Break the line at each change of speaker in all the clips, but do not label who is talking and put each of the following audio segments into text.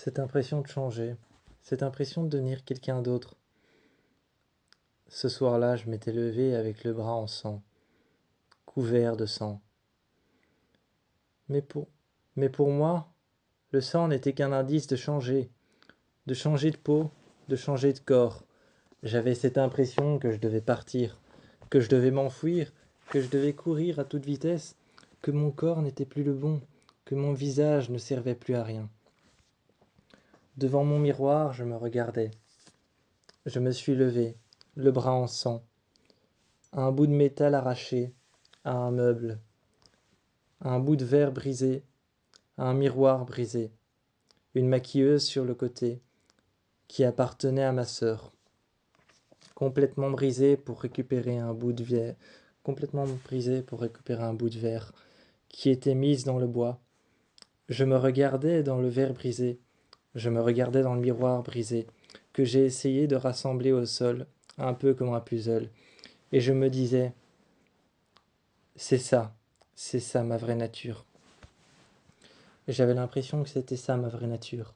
Cette impression de changer, cette impression de devenir quelqu'un d'autre. Ce soir-là, je m'étais levé avec le bras en sang, couvert de sang. Mais pour moi, le sang n'était qu'un indice de changer de peau, de changer de corps. J'avais cette impression que je devais partir, que je devais m'enfuir, que je devais courir à toute vitesse, que mon corps n'était plus le bon, que mon visage ne servait plus à rien. Devant mon miroir, je me regardais. Je me suis levé, le bras en sang, un bout de métal arraché, à un meuble, un bout de verre brisé, un miroir brisé, une maquilleuse sur le côté, qui appartenait à ma sœur, complètement brisée pour récupérer un bout de verre, qui était mise dans le bois. Je me regardais dans le verre brisé, je me regardais dans le miroir brisé, que j'ai essayé de rassembler au sol, un peu comme un puzzle, et je me disais, c'est ça ma vraie nature. Et j'avais l'impression que c'était ça ma vraie nature,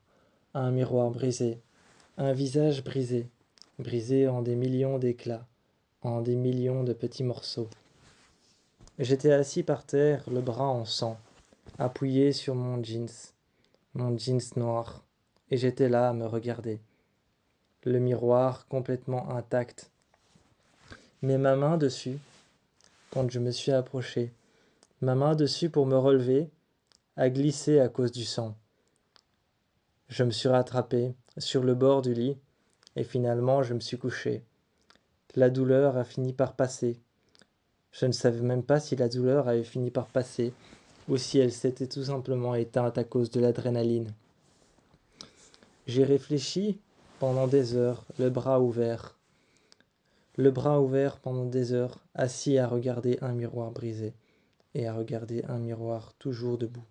un miroir brisé, un visage brisé, brisé en des millions d'éclats, en des millions de petits morceaux. J'étais assis par terre, le bras en sang, appuyé sur mon jeans noir, et j'étais là à me regarder. Le miroir complètement intact. Mais ma main dessus, quand je me suis approché, ma main dessus pour me relever, a glissé à cause du sang. Je me suis rattrapé sur le bord du lit, et finalement je me suis couché. La douleur a fini par passer. Je ne savais même pas si la douleur avait fini par passer, ou si elle s'était tout simplement éteinte à cause de l'adrénaline. J'ai réfléchi pendant des heures, le bras ouvert pendant des heures, assis à regarder un miroir brisé, et à regarder un miroir toujours debout.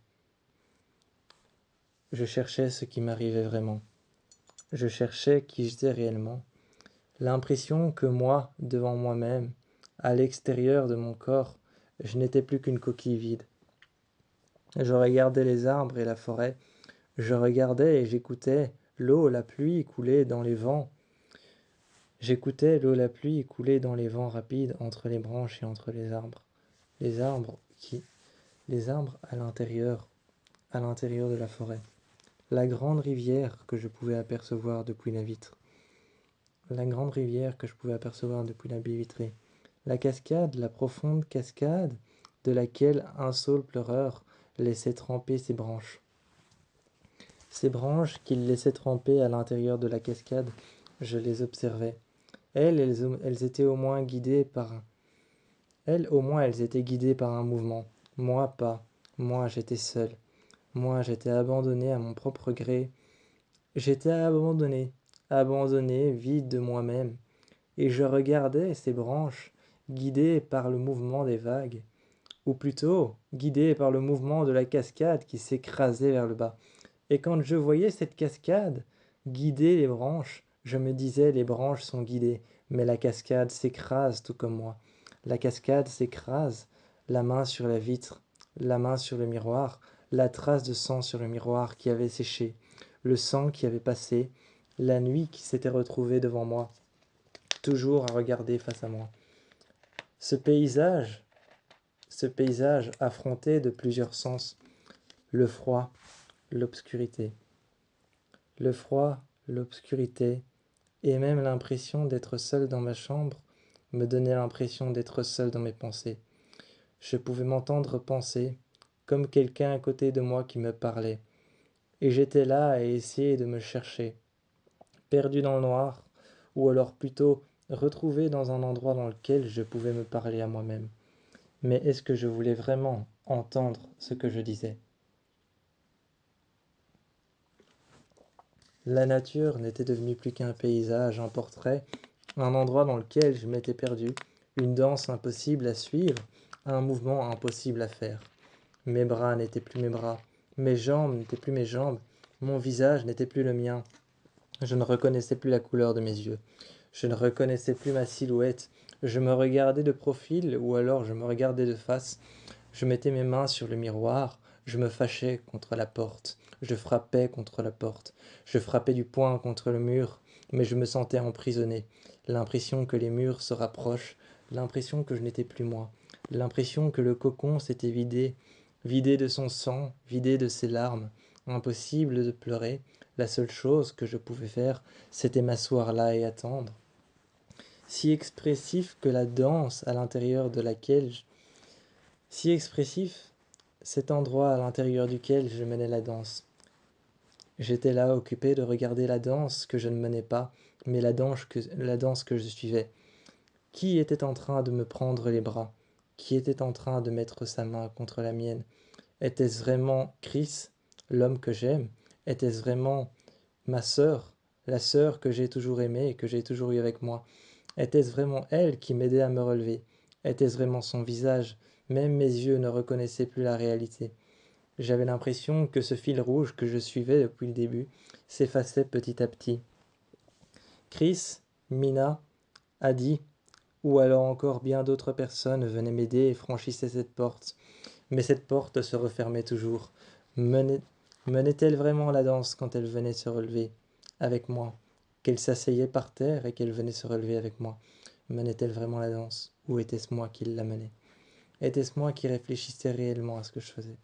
Je cherchais ce qui m'arrivait vraiment. Je cherchais qui j'étais réellement. L'impression que moi, devant moi-même, à l'extérieur de mon corps, je n'étais plus qu'une coquille vide. Je regardais les arbres et la forêt. Je regardais et j'écoutais l'eau, la pluie couler dans les vents. J'écoutais l'eau, la pluie couler dans les vents rapides entre les branches et entre les arbres. Les arbres à l'intérieur de la forêt. La grande rivière que je pouvais apercevoir depuis la vitre. La baie vitrée. La cascade, la profonde cascade de laquelle un saule pleureur laissait tremper ses branches. Ces branches qu'il laissait tremper à l'intérieur de la cascade, je les observais. Elles étaient au moins guidées par un mouvement. Moi pas. Moi j'étais seul. Moi j'étais abandonné à mon propre gré. J'étais abandonné, vide de moi-même. Et je regardais ces branches, guidées par le mouvement des vagues, ou plutôt guidées par le mouvement de la cascade qui s'écrasait vers le bas. Et quand je voyais cette cascade guider les branches, je me disais les branches sont guidées, mais la cascade s'écrase tout comme moi. La cascade s'écrase, la main sur la vitre, la main sur le miroir, la trace de sang sur le miroir qui avait séché, le sang qui avait passé, la nuit qui s'était retrouvée devant moi, toujours à regarder face à moi. Ce paysage affronté de plusieurs sens, le froid, l'obscurité. Le froid, l'obscurité, et même l'impression d'être seul dans ma chambre me donnait l'impression d'être seul dans mes pensées. Je pouvais m'entendre penser, comme quelqu'un à côté de moi qui me parlait. Et j'étais là à essayer de me chercher, perdu dans le noir, ou alors plutôt retrouvé dans un endroit dans lequel je pouvais me parler à moi-même. Mais est-ce que je voulais vraiment entendre ce que je disais ? La nature n'était devenue plus qu'un paysage, un portrait, un endroit dans lequel je m'étais perdu, une danse impossible à suivre, un mouvement impossible à faire. Mes bras n'étaient plus mes bras, mes jambes n'étaient plus mes jambes, mon visage n'était plus le mien. Je ne reconnaissais plus la couleur de mes yeux, je ne reconnaissais plus ma silhouette, je me regardais de profil ou alors je me regardais de face, je mettais mes mains sur le miroir, Je me fâchais contre la porte, je frappais contre la porte, je frappais du poing contre le mur, mais je me sentais emprisonné. L'impression que les murs se rapprochent, l'impression que je n'étais plus moi, l'impression que le cocon s'était vidé, vidé de son sang, vidé de ses larmes. Impossible de pleurer, la seule chose que je pouvais faire, c'était m'asseoir là et attendre. Si expressif que la danse à l'intérieur de laquelle si expressif cet endroit à l'intérieur duquel je menais la danse. J'étais là occupé de regarder la danse que je ne menais pas, mais la danse que je suivais. Qui était en train de me prendre les bras? Qui était en train de mettre sa main contre la mienne? Était-ce vraiment Chris, l'homme que j'aime? Était-ce vraiment ma sœur, la sœur que j'ai toujours aimée et que j'ai toujours eu avec moi? Était-ce vraiment elle qui m'aidait à me relever? Était-ce vraiment son visage? Même mes yeux ne reconnaissaient plus la réalité. J'avais l'impression que ce fil rouge que je suivais depuis le début s'effaçait petit à petit. Chris, Mina, Adi, ou alors encore bien d'autres personnes venaient m'aider et franchissaient cette porte. Mais cette porte se refermait toujours. Menait-elle vraiment la danse quand elle venait se relever avec moi? Qu'elle s'asseyait par terre et qu'elle venait se relever avec moi? Menait-elle vraiment la danse? Ou était-ce moi qui la menais? Était-ce moi qui réfléchissais réellement à ce que je faisais?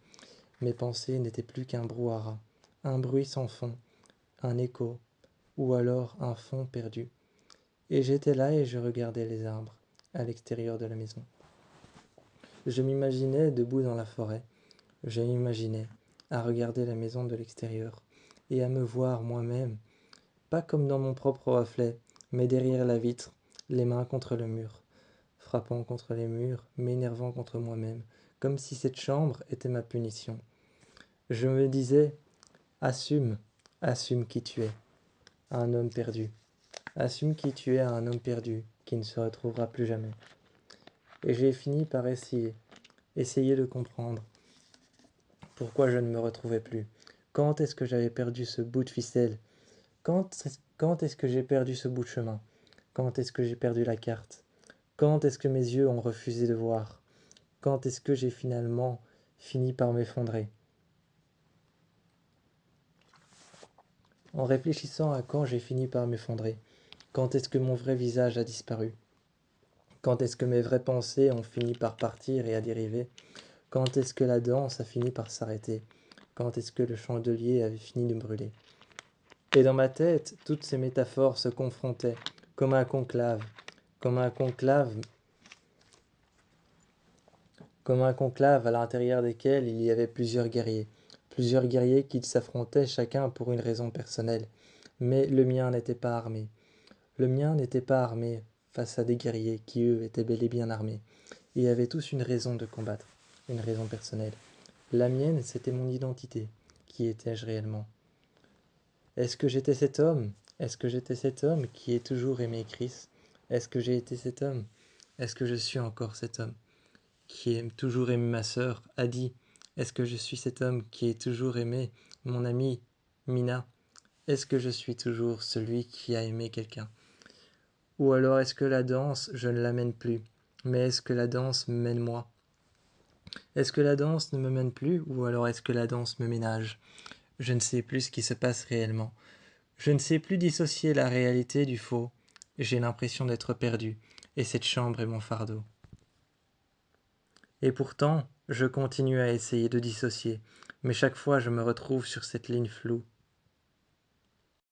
Mes pensées n'étaient plus qu'un brouhaha, un bruit sans fond, un écho, ou alors un fond perdu. Et j'étais là et je regardais les arbres, à l'extérieur de la maison. Je m'imaginais debout dans la forêt. Je m'imaginais à regarder la maison de l'extérieur et à me voir moi-même, pas comme dans mon propre reflet, mais derrière la vitre, les mains contre le mur, frappant contre les murs, m'énervant contre moi-même, comme si cette chambre était ma punition. Je me disais, assume, assume qui tu es, un homme perdu. Assume qui tu es, un homme perdu, qui ne se retrouvera plus jamais. Et j'ai fini par essayer de comprendre pourquoi je ne me retrouvais plus. Quand est-ce que j'avais perdu ce bout de ficelle? Quand est-ce que j'ai perdu ce bout de chemin? Quand est-ce que j'ai perdu la carte? Quand est-ce que mes yeux ont refusé de voir? Quand est-ce que j'ai finalement fini par m'effondrer? En réfléchissant à quand j'ai fini par m'effondrer, quand est-ce que mon vrai visage a disparu? Quand est-ce que mes vraies pensées ont fini par partir et à dériver? Quand est-ce que la danse a fini par s'arrêter? Quand est-ce que le chandelier avait fini de brûler? Et dans ma tête, toutes ces métaphores se confrontaient, comme un conclave, comme un conclave, comme un conclave à l'intérieur desquels il y avait plusieurs guerriers qui s'affrontaient chacun pour une raison personnelle. Mais le mien n'était pas armé. Le mien n'était pas armé face à des guerriers qui, eux, étaient bel et bien armés, et avaient tous une raison de combattre, une raison personnelle. La mienne, c'était mon identité. Qui étais-je réellement? Est-ce que j'étais cet homme? Est-ce que j'étais cet homme qui ait toujours aimé Chris? Est-ce que j'ai été cet homme? Est-ce que je suis encore cet homme qui aime toujours aimé ma sœur, Adi? Est-ce que je suis cet homme qui ait toujours aimé mon amie, Mina? Est-ce que je suis toujours celui qui a aimé quelqu'un? Ou alors est-ce que la danse, je ne la mène plus, mais est-ce que la danse me mène moi? Est-ce que la danse ne me mène plus, ou alors est-ce que la danse me ménage? Je ne sais plus ce qui se passe réellement. Je ne sais plus dissocier la réalité du faux. J'ai l'impression d'être perdu, et cette chambre est mon fardeau. Et pourtant, je continue à essayer de dissocier, mais chaque fois je me retrouve sur cette ligne floue,